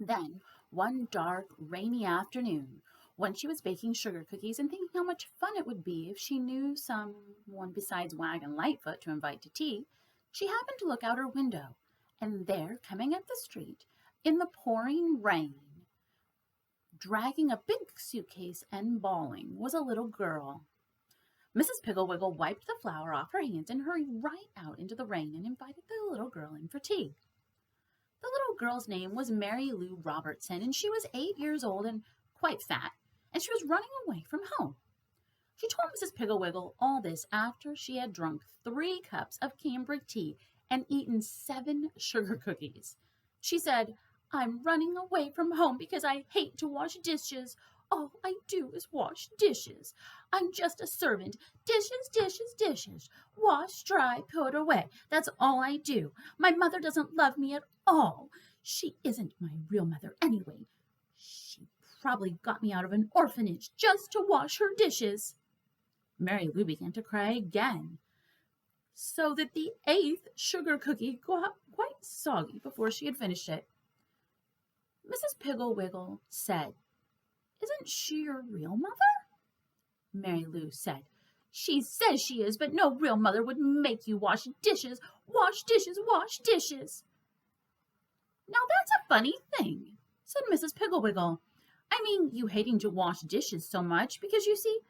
Then, one dark, rainy afternoon, when she was baking sugar cookies and thinking how much fun it would be if she knew someone besides Wag and Lightfoot to invite to tea, she happened to look out her window, and there, coming up the street, in the pouring rain, dragging a big suitcase and bawling, was a little girl. Mrs. Piggle Wiggle wiped the flour off her hands and hurried right out into the rain and invited the little girl in for tea. The little girl's name was Mary Lou Robertson, and she was 8 years old and quite fat, and she was running away from home. She told Mrs. Piggle Wiggle all this after she had drunk 3 cups of cambric tea and eaten 7 sugar cookies. She said, "I'm running away from home because I hate to wash dishes. All I do is wash dishes. I'm just a servant. Dishes, dishes, dishes. Wash, dry, put away. That's all I do. My mother doesn't love me at all. She isn't my real mother anyway. She probably got me out of an orphanage just to wash her dishes." Mary Lou began to cry again, so that the 8th sugar cookie got quite soggy before she had finished it. Mrs. Piggle Wiggle said, "Isn't she your real mother?" Mary Lou said, "She says she is, but no real mother would make you wash dishes, wash dishes, wash dishes." "Now that's a funny thing," said Mrs. Piggle Wiggle. "I mean, you hating to wash dishes so much, because you see,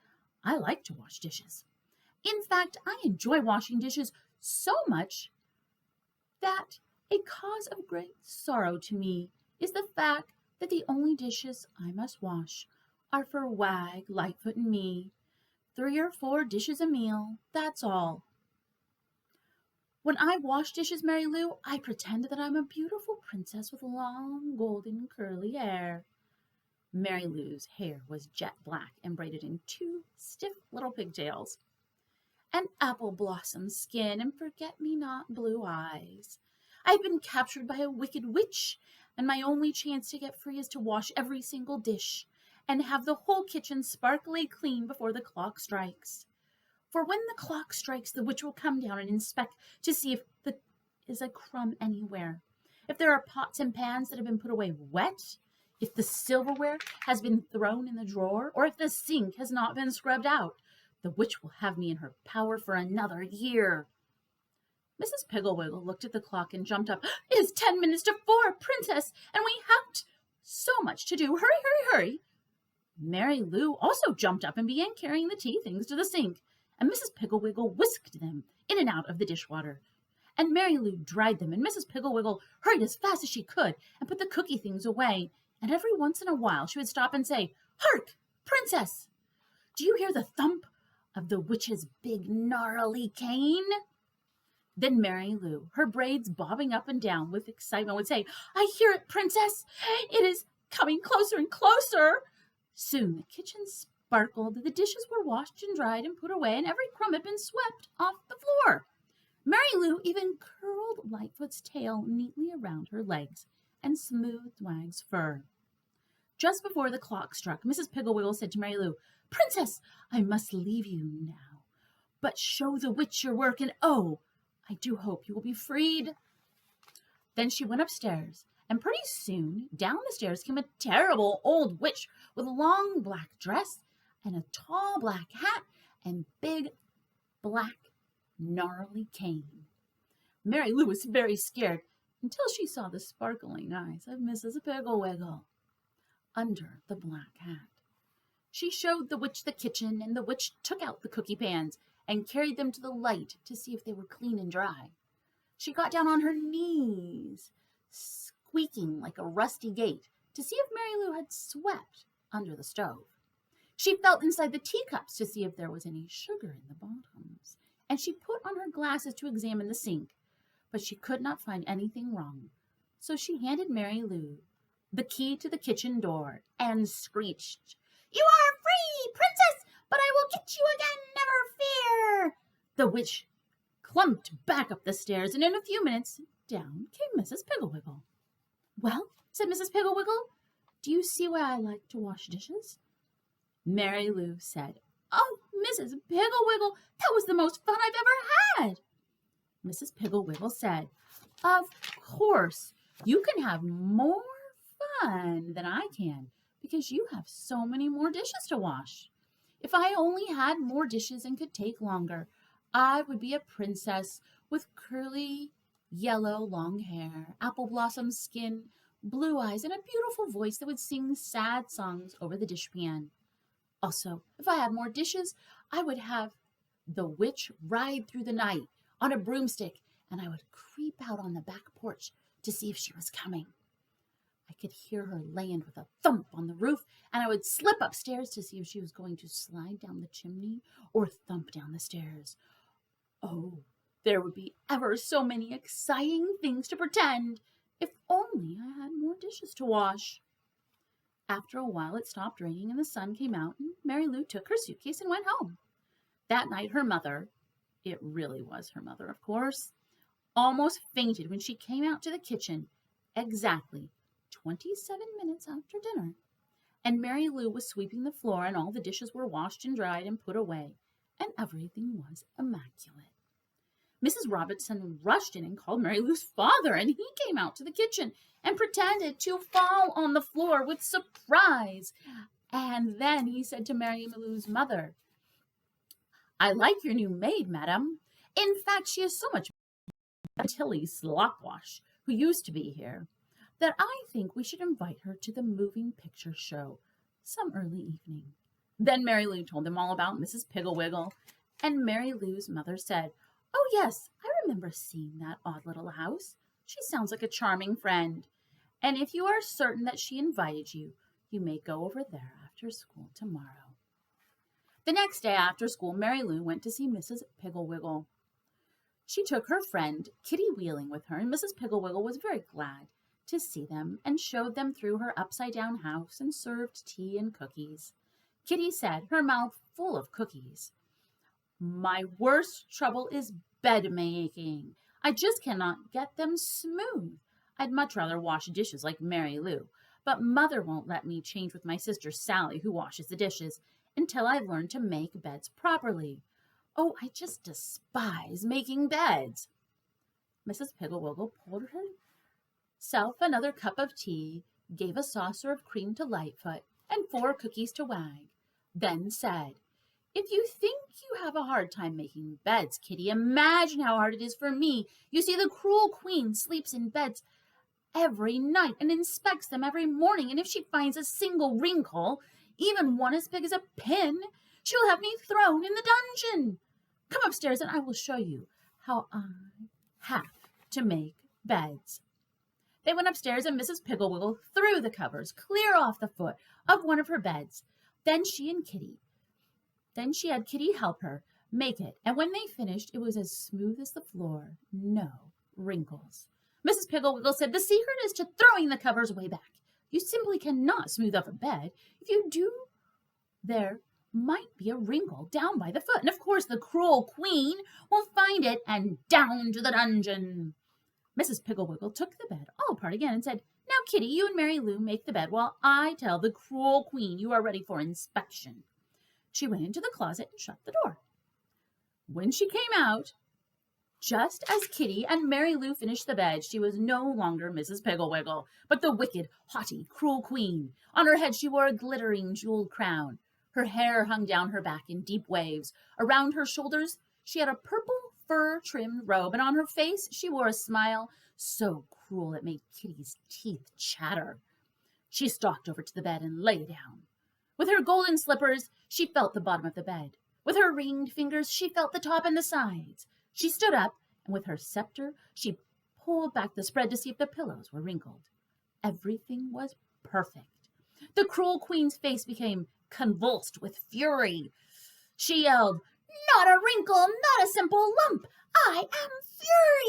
I like to wash dishes. In fact, I enjoy washing dishes so much that a cause of great sorrow to me is the fact that the only dishes I must wash are for Wag, Lightfoot, and me. 3 or 4 dishes a meal, that's all. When I wash dishes, Mary Lou, I pretend that I'm a beautiful princess with long, golden, curly hair." Mary Lou's hair was jet black and braided in 2 stiff little pigtails, an apple blossom skin, and forget-me-not blue eyes. "I've been captured by a wicked witch, and my only chance to get free is to wash every single dish and have the whole kitchen sparkly clean before the clock strikes. For when the clock strikes, the witch will come down and inspect to see if there is a crumb anywhere, if there are pots and pans that have been put away wet, if the silverware has been thrown in the drawer, or if the sink has not been scrubbed out. The witch will have me in her power for another year." Mrs. Piggle Wiggle looked at the clock and jumped up. "It is 10 minutes to 4, Princess, and we have so much to do. Hurry, hurry, hurry." Mary Lou also jumped up and began carrying the tea things to the sink, and Mrs. Piggle Wiggle whisked them in and out of the dishwater. And Mary Lou dried them, and Mrs. Piggle Wiggle hurried as fast as she could and put the cookie things away, and every once in a while she would stop and say, "Hark, Princess! Do you hear the thump of the witch's big gnarly cane?" Then Mary Lou, her braids bobbing up and down with excitement, would say, "I hear it, Princess! It is coming closer and closer." Soon the kitchen sparkled, the dishes were washed and dried and put away, and every crumb had been swept off the floor. Mary Lou even curled Lightfoot's tail neatly around her legs and smoothed Wag's fur. Just before the clock struck, Mrs. Piggle Wiggle said to Mary Lou, "Princess, I must leave you now, but show the witch your work, and oh, I do hope you will be freed." Then she went upstairs, and pretty soon down the stairs came a terrible old witch with a long black dress and a tall black hat and big black gnarly cane. Mary Lou was very scared until she saw the sparkling eyes of Mrs. Piggle Wiggle under the black hat. She showed the witch the kitchen, and the witch took out the cookie pans and carried them to the light to see if they were clean and dry. She got down on her knees, squeaking like a rusty gate, to see if Mary Lou had swept under the stove. She felt inside the teacups to see if there was any sugar in the bottoms, and she put on her glasses to examine the sink, but she could not find anything wrong. So she handed Mary Lou the key to the kitchen door and screeched, "You are free, Princess, but I will get you again, never fear." The witch clumped back up the stairs, and in a few minutes down came Mrs. Piggle Wiggle. "Well," said Mrs. Piggle Wiggle, "do you see why I like to wash dishes?" Mary Lou said, "Oh, Mrs. Piggle Wiggle, that was the most fun I've ever had." Mrs. Piggle Wiggle said, "Of course, you can have more fun than I can because you have so many more dishes to wash. If I only had more dishes and could take longer, I would be a princess with curly, yellow, long hair, apple blossom skin, blue eyes, and a beautiful voice that would sing sad songs over the dishpan. Also, if I had more dishes, I would have the witch ride through the night on a broomstick, and I would creep out on the back porch to see if she was coming. I could hear her land with a thump on the roof, and I would slip upstairs to see if she was going to slide down the chimney or thump down the stairs. Oh, there would be ever so many exciting things to pretend if only I had more dishes to wash. After a while, it stopped raining and the sun came out, and Mary Lou took her suitcase and went home. That night, her mother, it really was her mother, of course, almost fainted when she came out to the kitchen exactly 27 minutes after dinner. And Mary Lou was sweeping the floor, and all the dishes were washed and dried and put away, and everything was immaculate. Mrs. Robinson rushed in and called Mary Lou's father, and he came out to the kitchen and pretended to fall on the floor with surprise. And then he said to Mary Lou's mother, "I like your new maid, madam. In fact, she is so much better than Tilly Slopwash, who used to be here, that I think we should invite her to the moving picture show some early evening." Then Mary Lou told them all about Mrs. Piggle Wiggle, and Mary Lou's mother said, "Oh, yes, I remember seeing that odd little house. She sounds like a charming friend. And if you are certain that she invited you, you may go over there after school tomorrow." The next day after school, Mary Lou went to see Mrs. Piggle Wiggle. She took her friend Kitty Wheeling with her, and Mrs. Piggle Wiggle was very glad to see them and showed them through her upside-down house and served tea and cookies. Kitty said, her mouth full of cookies, "My worst trouble is bed making. I just cannot get them smooth. I'd much rather wash dishes like Mary Lou, but Mother won't let me change with my sister Sally, who washes the dishes, until I've learned to make beds properly. Oh, I just despise making beds." Mrs. Piggle Wiggle poured herself another cup of tea, gave a saucer of cream to Lightfoot, and 4 cookies to Wag, then said, "If you think you have a hard time making beds, Kitty, imagine how hard it is for me. You see, the cruel queen sleeps in beds every night and inspects them every morning, and if she finds a single wrinkle, even one as big as a pin, she'll have me thrown in the dungeon. Come upstairs and I will show you how I have to make beds." They went upstairs, and Mrs. Piggle Wiggle threw the covers clear off the foot of one of her beds. Then she had Kitty help her make it, and when they finished, it was as smooth as the floor, no wrinkles. Mrs. Piggle Wiggle said, "The secret is to throwing the covers way back. You simply cannot smooth up a bed. If you do, there might be a wrinkle down by the foot, and of course the cruel queen will find it and down to the dungeon." Mrs. Piggle Wiggle took the bed all apart again and said, "Now, Kitty, you and Mary Lou make the bed while I tell the cruel queen you are ready for inspection." She went into the closet and shut the door. When she came out, just as Kitty and Mary Lou finished the bed, she was no longer Mrs. Piggle Wiggle, but the wicked, haughty, cruel queen. On her head she wore a glittering jeweled crown. Her hair hung down her back in deep waves. Around her shoulders she had a purple fur-trimmed robe, and on her face she wore a smile so cruel it made Kitty's teeth chatter. She stalked over to the bed and lay down. With her golden slippers, she felt the bottom of the bed. With her ringed fingers, she felt the top and the sides. She stood up, and with her scepter, she pulled back the spread to see if the pillows were wrinkled. Everything was perfect. The cruel queen's face became convulsed with fury. She yelled, "Not a wrinkle, not a simple lump! I am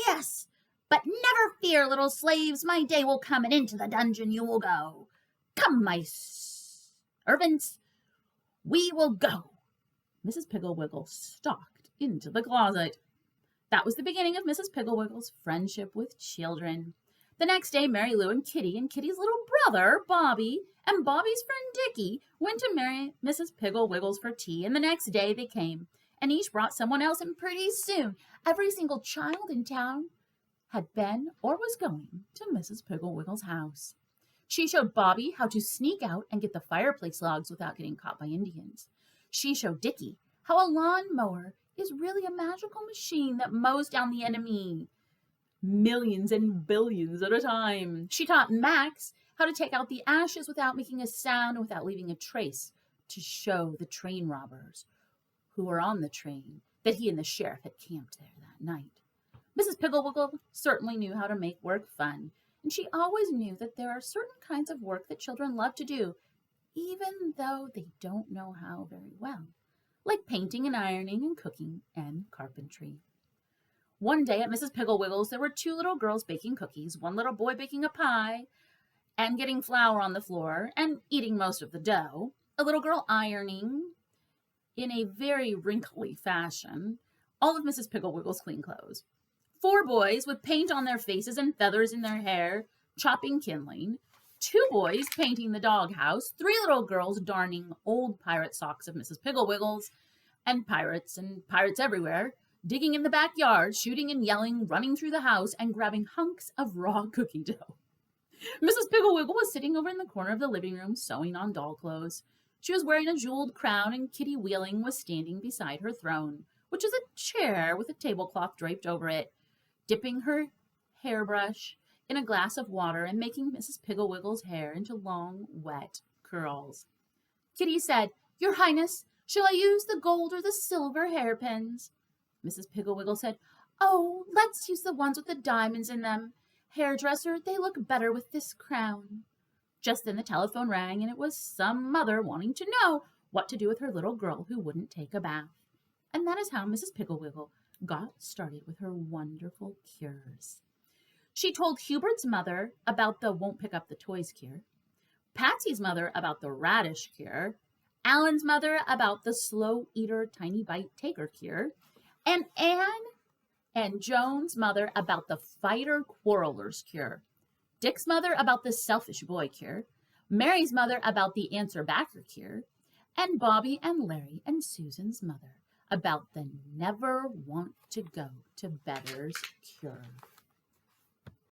furious! But never fear, little slaves, my day will come, and into the dungeon you will go. Come, my servants, we will go." Mrs. Piggle Wiggle stalked into the closet. That was the beginning of Mrs. Piggle Wiggle's friendship with children. The next day, Mary Lou and Kitty's little brother, Bobby, and Bobby's friend Dickie went to Mrs. Piggle Wiggle's for tea, and the next day they came, and each brought someone else, and pretty soon every single child in town had been or was going to Mrs. Piggle Wiggle's house. She showed Bobby how to sneak out and get the fireplace logs without getting caught by Indians. She showed Dickie how a lawn mower is really a magical machine that mows down the enemy millions and billions at a time. She taught Max how to take out the ashes without making a sound and without leaving a trace, to show the train robbers who were on the train that he and the sheriff had camped there that night. Mrs. Piggle Wiggle certainly knew how to make work fun, and she always knew that there are certain kinds of work that children love to do, even though they don't know how very well, like painting and ironing and cooking and carpentry. One day at Mrs. Piggle Wiggle's, there were two little girls baking cookies, one little boy baking a pie and getting flour on the floor and eating most of the dough, a little girl ironing in a very wrinkly fashion all of Mrs. Piggle Wiggle's clean clothes. Four boys with paint on their faces and feathers in their hair, chopping kindling. Two boys painting the doghouse. Three little girls darning old pirate socks of Mrs. Piggle Wiggle's. And pirates everywhere, digging in the backyard, shooting and yelling, running through the house, and grabbing hunks of raw cookie dough. Mrs. Piggle Wiggle was sitting over in the corner of the living room sewing on doll clothes. She was wearing a jeweled crown, and Kitty Wheeling was standing beside her throne, which is a chair with a tablecloth draped over it, dipping her hairbrush in a glass of water and making Mrs. Piggle Wiggle's hair into long, wet curls. Kitty said, "Your Highness, shall I use the gold or the silver hairpins?" Mrs. Piggle Wiggle said, "Oh, let's use the ones with the diamonds in them. Hairdresser, they look better with this crown." Just then the telephone rang, and it was some mother wanting to know what to do with her little girl who wouldn't take a bath. And that is how Mrs. Piggle Wiggle got started with her wonderful cures. She told Hubert's mother about the won't pick up the toys cure, Patsy's mother about the radish cure, Alan's mother about the slow eater tiny bite taker cure, and Anne and Joan's mother about the fighter quarrelers cure, Dick's mother about the selfish boy cure, Mary's mother about the answer backer cure, and Bobby and Larry and Susan's mother about the never want to go to bedder's cure.